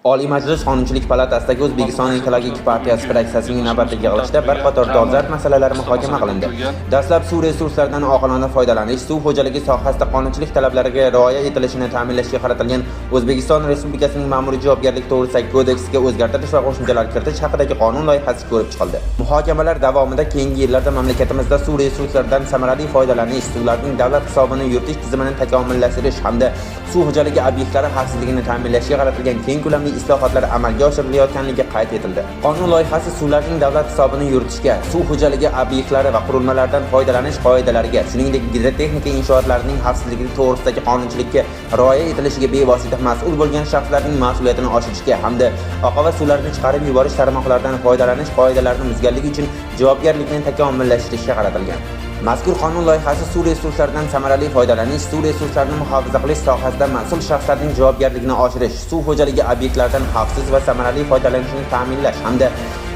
Oliy Majlis Qonunchilik palatasidagi O'zbekiston Ekologik partiyasi fraksiyasining navbatdagi yig'ilishida bir qator dolzarb masalalar muhokama qilindi. Dastlab suv resurslaridan oqilona foydalanish, suv xo'jaligi sohasida qonunchilik talablariga rioya etilishini ta'minlashga qaratilgan O'zbekiston Respublikasining Ma'muriy javobgarlik to'g'risidagi kodeksiga o'zgartirish va qo'shimchalar kiritish haqidagi qonun loyihasi ko'rib chiqildi. Muhokamalar davomida keyingi yillarda mamlakatimizda suv resurslaridan samarali foydalanish, suvlarning davlat hisobini yuritish tizimini takomillashtirish hamda suv xo'jaligi obyektlari xavfsizligini ta'minlashga qaratilgan keng ko'lamli islohotlar amalga oshirilayotganligi qayd etildi. Qonun loyihasi suvlarning davlat hisobini yuritishga, suv xo'jaligi obyektlari va qurilmalaridan foydalanish qoidalariga, shuningdek gidrotexnika inshootlarining xavfsizligi to'g'risidagi qonunchilikka rioya etilishiga bevosita mas'ul bo'lgan shaxslarning mas'uliyatini oshirishga hamda oqova suvlarni chiqarib yuborish tarmoqlaridan foydalanish qoidalarini buzganligi uchun javobgarlikni takomillashtirishga qaratilgan. Mazkur qonun loyihasi suv resurslaridan samarali foydalanish, suv resurslarini muhofaza qilish sohasida mas'ul shaxslarning javobgarligini oshirish, suv xo'jaligi obyektlaridan xavfsiz va samarali foydalanishni ta'minlash hamda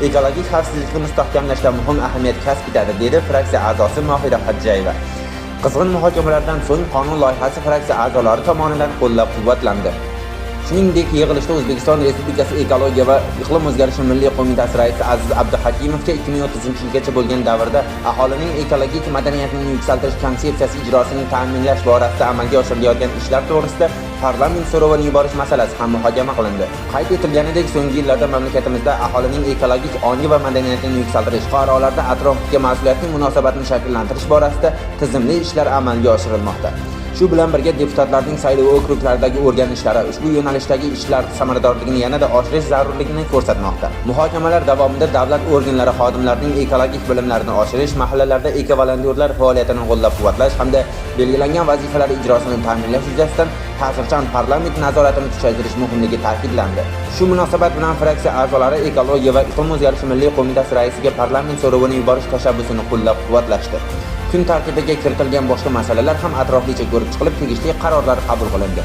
ekologik xavfsizlikni mustahkamlashda muhim ahamiyat kasb etadi, dedi fraksiya a'zosi Mohira Hajjayeva. Qizg'in muhokamalardan so'ng qonun loyihasi fraksiya a'zolari tomonidan qo'llab-quvvatlandi. Shuningdek, yig'ilishda O'zbekiston Respublikasi Ekologiya va iqlim o'zgarishi milliy qo'mitasi raisi Aziz Abduhakimovga 2030-yilgacha bo'lgan davrda aholining ekologik madaniyatini yuksaltirish konsepsiyasi ijrosini ta'minlash borasida amalga oshirilayotgan ishlar to'g'risida parlament so'rovini yuborish masalasi ham muhokama qilindi. Qayd etilganidek, so'nggi yillarda mamlakatimizda aholining ekologik ongi va madaniyatini yuksaltirish, fuqarolarda atrofga mas'uliyatli munosabatni shakllantirish borasida tizimli ishlar amalga oshirilmoqda. Shu bilan birga deputatlarning saylov okruklaridagi o'rganishlari ushbu yo'nalishdagi ishlar samaradorligini yanada oshirish zarurligini ko'rsatmoqda. Muhokamalar davomida davlat organlari xodimlarining ekologik bilimlarini oshirish, mahallalarda ekovolontyorlar faoliyatini qo'llab-quvvatlash hamda belgilangan vazifalar ijrosini ta'minlash yuzasidan ta'sirchan parlament nazoratini kuchaytirish muhimligi ta'kidlandi. Shu munosabat bilan fraksiya a'zolari Ekologiya va iqlim o'zgarishi milliy qo'mitasi raisiga parlament so'rovini yuborish tashabbusini qo'llab-quvvatlashdi. Kun tartibiga kiritilgan boshqa masalalar ham atroflicha ko'rib chiqilib, tegishli qarorlar qabul qilindi.